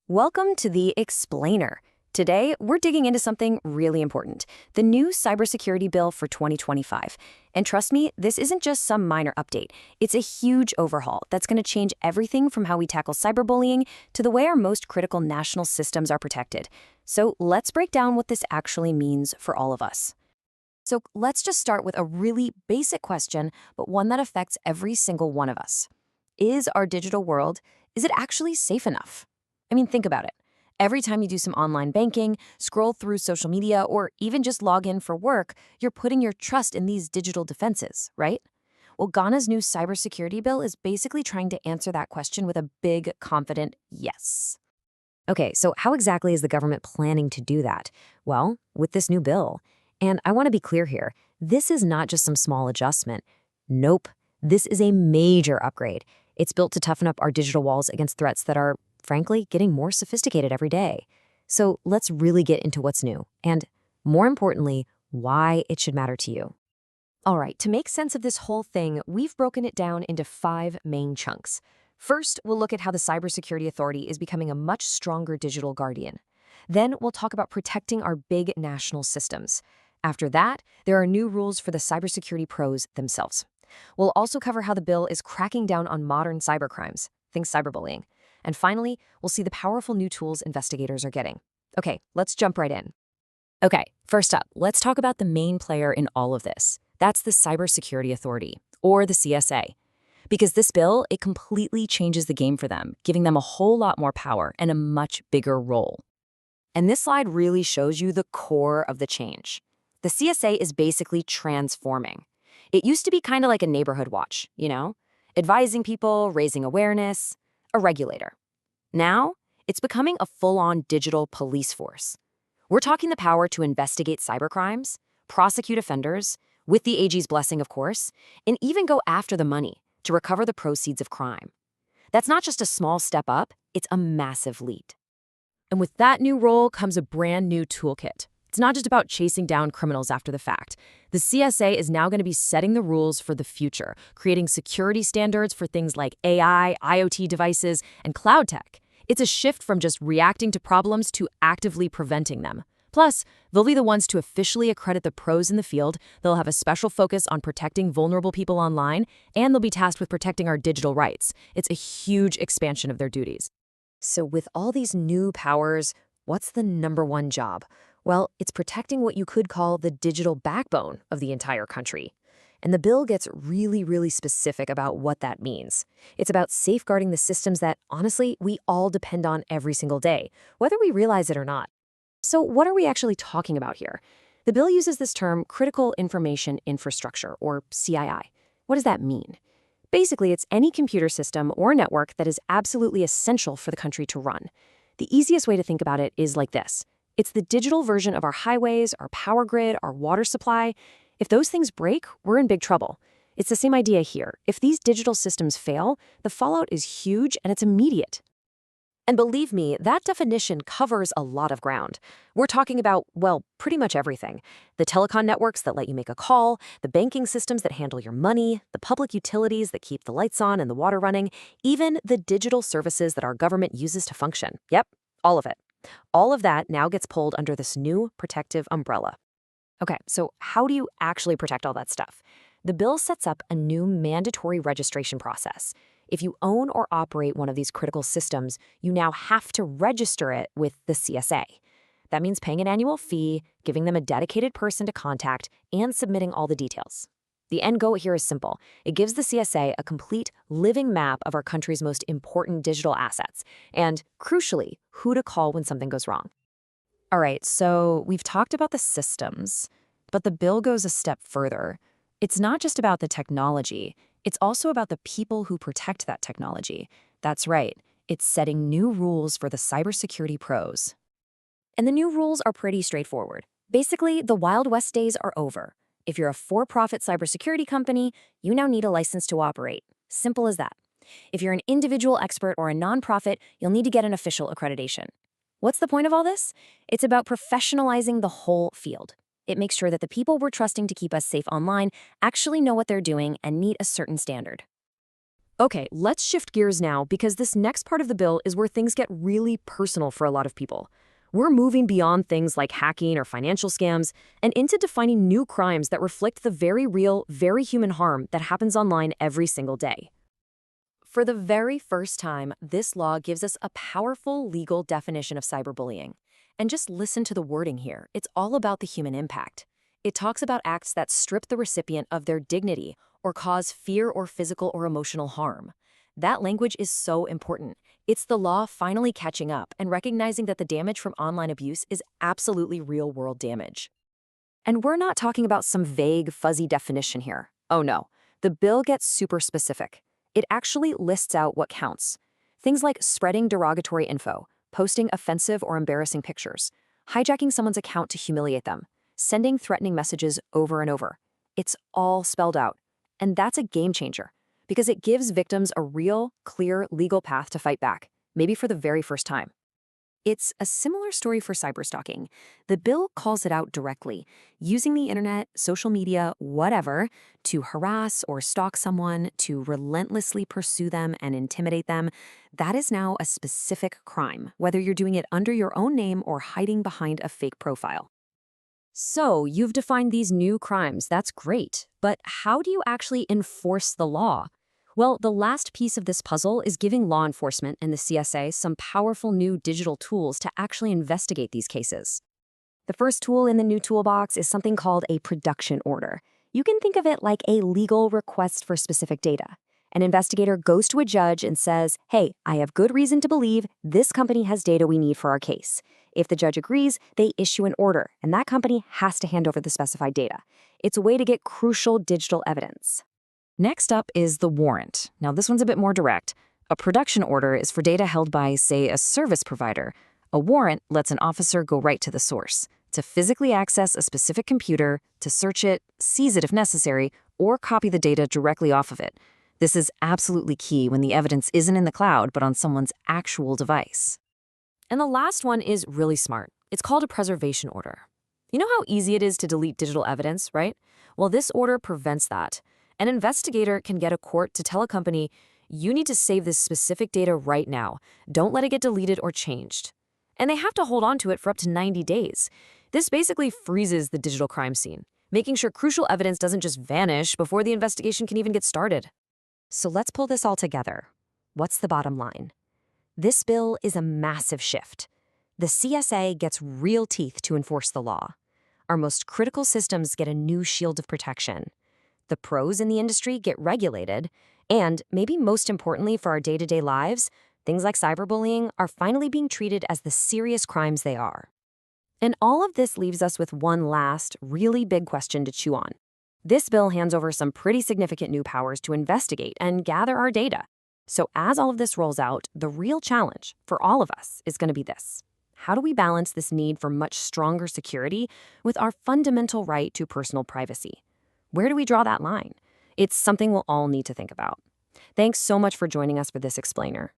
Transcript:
Welcome to the Explainer. Today, we're digging into something really important, the new Cybersecurity Bill for 2025. And trust me, this isn't just some minor update. It's a huge overhaul that's going to change everything from how we tackle cyberbullying to the way our most critical national systems are protected. So let's break down what this actually means for all of us. So let's just start with a really basic question, but one that affects every single one of us. Is our digital world, is it actually safe enough? I mean, think about it. Every time you do some online banking, scroll through social media, or even just log in for work, you're putting your trust in these digital defenses, right? Well, Ghana's new cybersecurity bill is basically trying to answer that question with a big, confident yes. Okay, so how exactly is the government planning to do that? Well, with this new bill. And I want to be clear here, this is not just some small adjustment. Nope, this is a major upgrade. It's built to toughen up our digital walls against threats that are, frankly, getting more sophisticated every day. So let's really get into what's new, and more importantly, why it should matter to you. All right, to make sense of this whole thing, we've broken it down into 5 main chunks. First, we'll look at how the Cybersecurity Authority is becoming a much stronger digital guardian. Then we'll talk about protecting our big national systems. After that, there are new rules for the cybersecurity pros themselves. We'll also cover how the bill is cracking down on modern cybercrimes, think cyberbullying. And finally, we'll see the powerful new tools investigators are getting. Okay, let's jump right in. Okay, first up, let's talk about the main player in all of this. That's the Cybersecurity Authority, or the CSA. Because this bill, it completely changes the game for them, giving them a whole lot more power and a much bigger role. And this slide really shows you the core of the change. The CSA is basically transforming. It used to be kind of like a neighborhood watch, advising people, raising awareness, a regulator. Now, it's becoming a full-on digital police force. We're talking the power to investigate cybercrimes, prosecute offenders, with the AG's blessing, of course, and even go after the money to recover the proceeds of crime. That's not just a small step up, it's a massive leap. And with that new role comes a brand new toolkit. It's not just about chasing down criminals after the fact. The CSA is now going to be setting the rules for the future, creating security standards for things like AI, IoT devices, and cloud tech. It's a shift from just reacting to problems to actively preventing them. Plus, they'll be the ones to officially accredit the pros in the field. They'll have a special focus on protecting vulnerable people online, and they'll be tasked with protecting our digital rights. It's a huge expansion of their duties. So with all these new powers, what's the number one job? Well, it's protecting what you could call the digital backbone of the entire country. And the bill gets really specific about what that means. It's about safeguarding the systems that, honestly, we all depend on every single day, whether we realize it or not. So what are we actually talking about here? The bill uses this term Critical Information Infrastructure, or CII. What does that mean? Basically, it's any computer system or network that is absolutely essential for the country to run. The easiest way to think about it is like this. It's the digital version of our highways, our power grid, our water supply. If those things break, we're in big trouble. It's the same idea here. If these digital systems fail, the fallout is huge and it's immediate. And believe me, that definition covers a lot of ground. We're talking about, well, pretty much everything. The telecom networks that let you make a call, the banking systems that handle your money, the public utilities that keep the lights on and the water running, even the digital services that our government uses to function. Yep, all of it. All of that now gets pulled under this new protective umbrella. Okay, so how do you actually protect all that stuff? The bill sets up a new mandatory registration process. If you own or operate one of these critical systems, you now have to register it with the CSA. That means paying an annual fee, giving them a dedicated person to contact, and submitting all the details. The end goal here is simple. It gives the CSA a complete living map of our country's most important digital assets, and, crucially, who to call when something goes wrong. All right, so we've talked about the systems, but the bill goes a step further. It's not just about the technology, it's also about the people who protect that technology. That's right, it's setting new rules for the cybersecurity pros. And the new rules are pretty straightforward. Basically, the Wild West days are over. If you're a for-profit cybersecurity company, you now need a license to operate. Simple as that. If you're an individual expert or a nonprofit, you'll need to get an official accreditation. What's the point of all this? It's about professionalizing the whole field. It makes sure that the people we're trusting to keep us safe online actually know what they're doing and meet a certain standard. Okay, let's shift gears now because this next part of the bill is where things get really personal for a lot of people. We're moving beyond things like hacking or financial scams and into defining new crimes that reflect the very real, very human harm that happens online every single day. For the very first time, this law gives us a powerful legal definition of cyberbullying. And just listen to the wording here. It's all about the human impact. It talks about acts that strip the recipient of their dignity or cause fear or physical or emotional harm. That language is so important. It's the law finally catching up and recognizing that the damage from online abuse is absolutely real-world damage. And we're not talking about some vague, fuzzy definition here. Oh no, the bill gets super specific. It actually lists out what counts. Things like spreading derogatory info, posting offensive or embarrassing pictures, hijacking someone's account to humiliate them, sending threatening messages over and over. It's all spelled out. And that's a game changer, because it gives victims a real, clear legal path to fight back, maybe for the very first time. It's a similar story for cyberstalking. The bill calls it out directly, using the internet, social media, whatever, to harass or stalk someone, to relentlessly pursue them and intimidate them. That is now a specific crime, whether you're doing it under your own name or hiding behind a fake profile. So, you've defined these new crimes, that's great, but how do you actually enforce the law? Well, the last piece of this puzzle is giving law enforcement and the CSA some powerful new digital tools to actually investigate these cases. The first tool in the new toolbox is something called a production order. You can think of it like a legal request for specific data. An investigator goes to a judge and says, hey, I have good reason to believe this company has data we need for our case. If the judge agrees, they issue an order, and that company has to hand over the specified data. It's a way to get crucial digital evidence. Next up is the warrant. Now, this one's a bit more direct. A production order is for data held by, say, a service provider. A warrant lets an officer go right to the source, to physically access a specific computer, to search it, seize it if necessary, or copy the data directly off of it. This is absolutely key when the evidence isn't in the cloud but on someone's actual device. And the last one is really smart. It's called a preservation order. You know how easy it is to delete digital evidence, right? Well, this order prevents that. An investigator can get a court to tell a company, you need to save this specific data right now. Don't let it get deleted or changed. And they have to hold on to it for up to 90 days. This basically freezes the digital crime scene, making sure crucial evidence doesn't just vanish before the investigation can even get started. So let's pull this all together. What's the bottom line? This bill is a massive shift. The CSA gets real teeth to enforce the law. Our most critical systems get a new shield of protection. The pros in the industry get regulated, and maybe most importantly for our day-to-day lives, things like cyberbullying are finally being treated as the serious crimes they are. And all of this leaves us with one last, really big question to chew on. This bill hands over some pretty significant new powers to investigate and gather our data. So as all of this rolls out, the real challenge for all of us is going to be this. How do we balance this need for much stronger security with our fundamental right to personal privacy? Where do we draw that line? It's something we'll all need to think about. Thanks so much for joining us for this explainer.